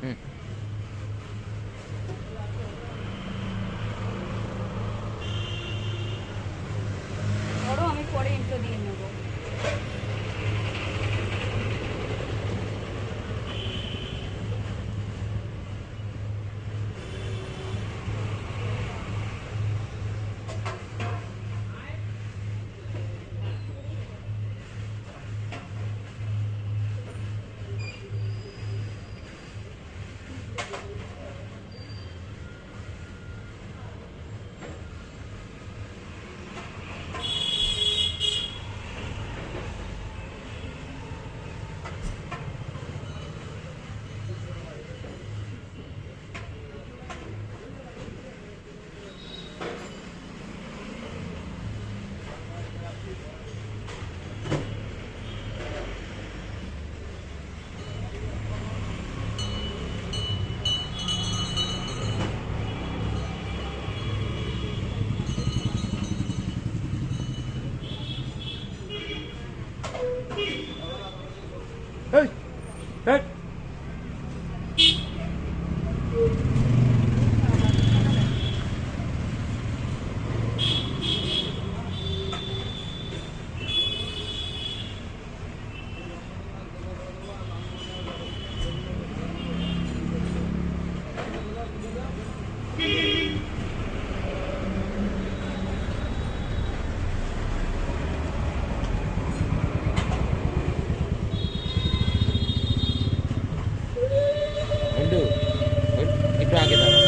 হুম। ধরো আমি পরে ইন্ট্রো দিয়ে নেবো। এই, এই। বন্ধু, একটু আগে দাঁড়া।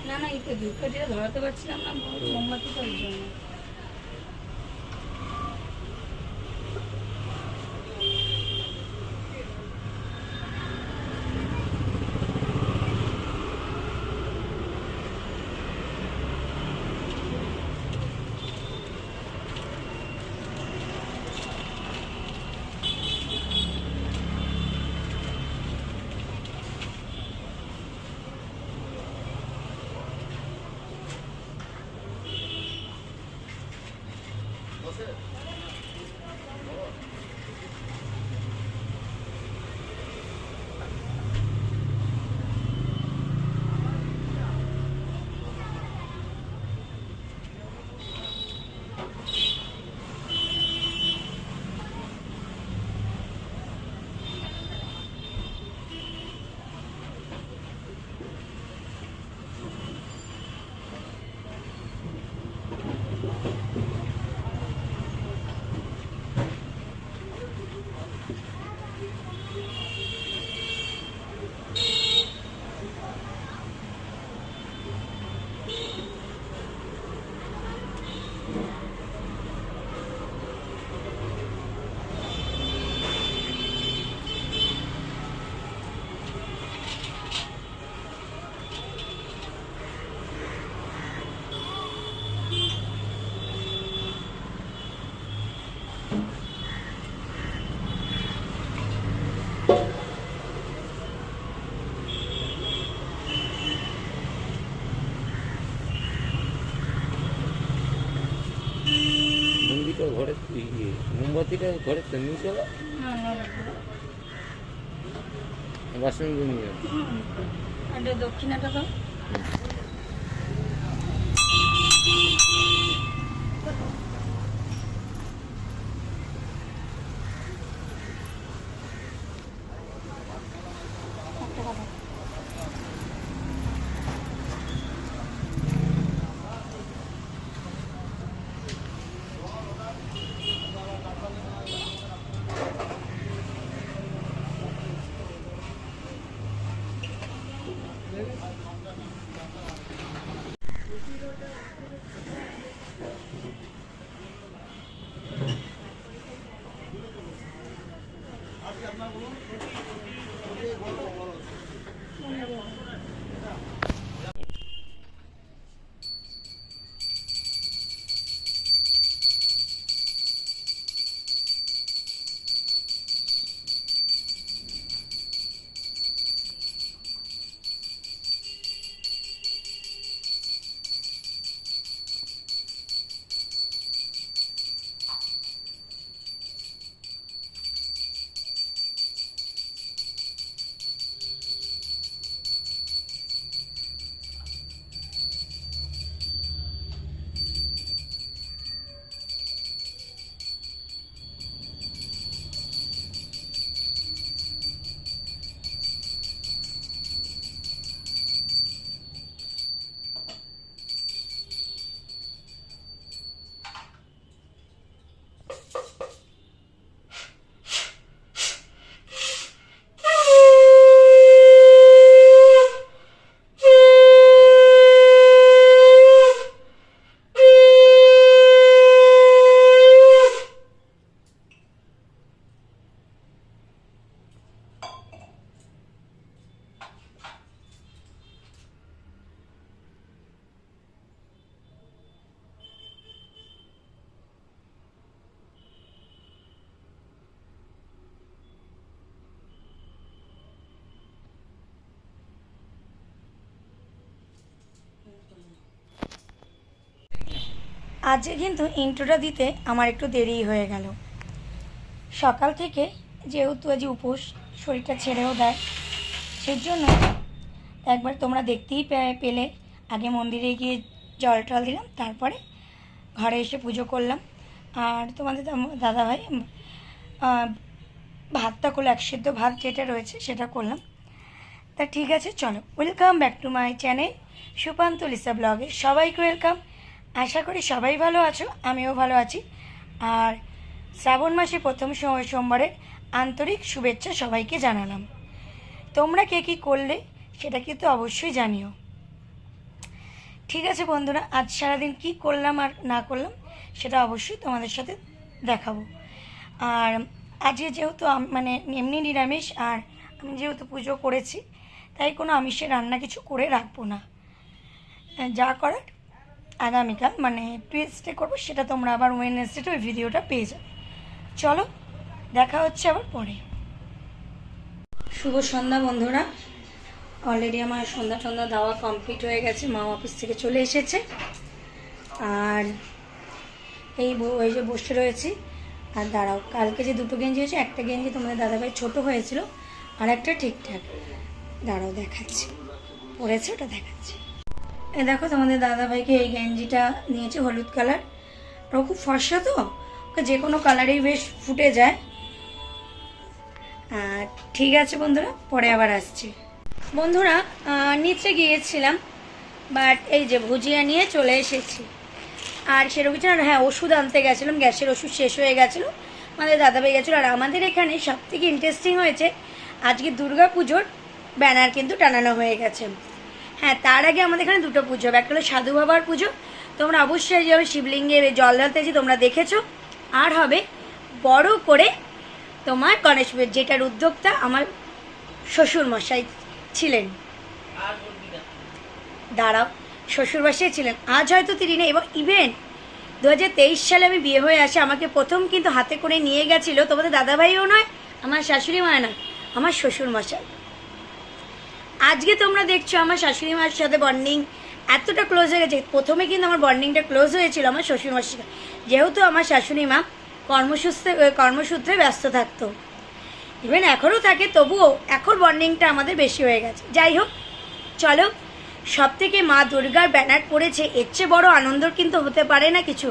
না না, এই তো ধূপকাঠিটা ধরাতে পারছিলাম না, মোমবাতিটা ওই জন্য। মন্দিরটা ঘরে মোমবাতিটা ঘরে নিয়ে চলো, না না, বাসন নিয়ে যাও। এটা দক্ষিণাটা দাও। একটা কথা, আজকে কিন্তু ইন্ট্রোটা দিতে আমার একটু দেরি হয়ে গেল। সকাল থেকে যেহেতু আজ উপোস, শরীরটা ছেড়েও দেয়, সেই জন্য একবার তোমরা দেখতেই পেলে। আগে মন্দিরে গিয়ে জল টল দিলাম, তারপরে ঘরে এসে পুজো করলাম। আর তোমাদের দাদাভাই ভাতটা করলো, এক সিদ্ধ ভাত যেটা রয়েছে সেটা করলাম। তা ঠিক আছে, চলো, welcome back to my channel Supanta Lisa ব্লগে। সবাইকে ওয়েলকাম। আশা করি সবাই ভালো আছো, আমিও ভালো আছি। আর শ্রাবণ মাসে প্রথম সোমবারের আন্তরিক শুভেচ্ছা সবাইকে জানালাম। তোমরা কে কী করলে সেটা কিন্তু অবশ্যই জানিও। ঠিক আছে বন্ধুরা, আজ সারাদিন কি করলাম আর না করলাম সেটা অবশ্যই তোমাদের সাথে দেখাবো। আর আজকে যেহেতু মানে এমনি নিরামিষ, আর আমি যেহেতু পুজো করেছি তাই কোনো আমিষের রান্না কিছু করে রাখবো না। যা করার আগামীকাল মানে টুইসডে করবো, সেটা তোমরা আবার ওয়েডনেসডেতে ওই ভিডিওটা পেয়ে যাবে। চলো দেখা হচ্ছে আবার পরে। শুভ সন্ধ্যা বন্ধুরা, অলরেডি আমার সন্ধ্যা টন্ধ্যা দেওয়া কমপ্লিট হয়ে গেছে, মা অফিস থেকে চলে এসেছে। আর এই যে বসে রয়েছি। আর দাঁড়াও, কালকে যে দুটো গেঞ্জি হয়েছে, একটা গেঞ্জি তোমাদের দাদাভাই ছোট হয়েছিল, আর একটা ঠিকঠাক। দাঁড়াও দেখাচ্ছি, পরেছে ওটা দেখাচ্ছি। এই দেখো তোমাদের দাদাভাইকে এই গেঞ্জিটা নিয়েছে, হলুদ কালার। ও খুব ফর্সা তো, ওকে যে কোনো কালারেই বেশ ফুটে যায়। ঠিক আছে বন্ধুরা, পরে আবার আসছি। বন্ধুরা নিচে গিয়েছিলাম, বাট এই যে ভুজিয়া নিয়ে চলে এসেছি। আর সেরকম কিছু না, হ্যাঁ ওষুধ আনতে গেছিলাম, গ্যাসের ওষুধ শেষ হয়ে গেছিলো, আমাদের দাদাভাই গেছিলো। আর আমাদের এখানে সব থেকে ইন্টারেস্টিং হয়েছে, আজকে দুর্গা পুজোর ব্যানার কিন্তু টানানো হয়ে গেছে। হ্যাঁ, তার আগে আমাদের এখানে দুটো পুজো হবে, একটা হলো সাধু বাবার পুজো, তোমরা অবশ্যই যে শিবলিঙ্গে জল ঢালতেছি তোমরা দেখেছো। আর হবে বড় করে তোমার গণেশ পুজো, যেটার উদ্যোক্তা আমার শ্বশুরমশাই ছিলেন। দাঁড়াও, শ্বশুরমশাই ছিলেন, আজ হয়তো তিনি নেই। এবং ইভেন 2023 সালে আমি বিয়ে হয়ে আসি, আমাকে প্রথম কিন্তু হাতে করে নিয়ে গেছিল তোমাদের দাদাভাইও নয়, আমার শাশুড়ি মা নয়, আমার শ্বশুরমশাই। আজকে তোমরা দেখছো আমার শাশুড়ি মার সাথে বন্ডিং এতটা ক্লোজ হয়ে গেছে। প্রথমে কিন্তু আমার বন্ডিংটা ক্লোজ হয়েছিল আমার শ্বশুরমশাই, যেহেতু আমার শাশুড়ি মা কর্মসূত্রে ব্যস্ত থাকতো, ইভেন এখনও থাকে, তবুও এখন বন্ডিংটা আমাদের বেশি হয়ে গেছে। যাই হোক, চলো, সব থেকে মা দুর্গার ব্যানার পড়েছে, এর চেয়ে বড় আনন্দ কিন্তু হতে পারে না কিছু।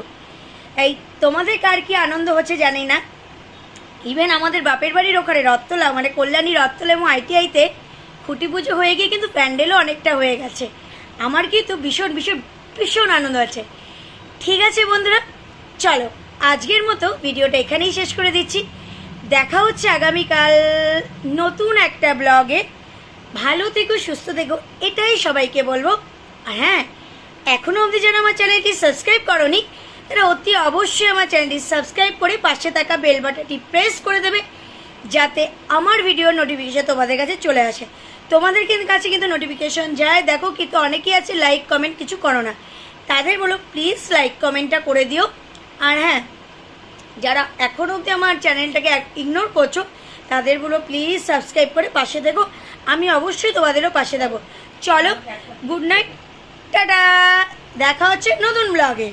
এই তোমাদের কার কি আনন্দ হচ্ছে জানি না। ইভেন আমাদের বাপের বাড়ির ওখানে রত্তলা মানে কল্যাণী রত্তলা এবং ITIতে খুঁটি পুজো হয়ে গিয়ে কিন্তু প্যান্ডেলও অনেকটা হয়ে গেছে। আমার কিন্তু ভীষণ ভীষণ ভীষণ আনন্দ আছে। ঠিক আছে বন্ধুরা, চলো আজকের মতো ভিডিওটা এখানেই শেষ করে দিচ্ছি। দেখা হচ্ছে আগামীকাল নতুন একটা ব্লগে। ভালো থেকো, সুস্থ থেকো, এটাই সবাইকে বলবো। আর হ্যাঁ, এখনও অবধি যেন আমার চ্যানেলটি সাবস্ক্রাইব করোনি, তারা অতি অবশ্যই আমার চ্যানেলটি সাবস্ক্রাইব করে পাশে থাকা বেল বাটনটি প্রেস করে দেবে, যাতে আমার ভিডিওর নোটিফিকেশন তোমাদের কাছে চলে আসে। তোমাদের কাছে কিন্তু নোটিফিকেশন যায়, দেখো, কিন্তু অনেকেই আছে লাইক কমেন্ট কিছু করো না, তাদের বলো প্লিজ লাইক কমেন্টটা করে দিও। আর হ্যাঁ, যারা এখনও অবধি আমার চ্যানেলটাকে ইগনোর করছো, তাদের বলো প্লিজ সাবস্ক্রাইব করে পাশে দেখো, আমি অবশ্যই তোমাদেরও পাশে দেবো। চলো, গুড নাইট, টাটা, দেখা হচ্ছে নতুন ব্লগে।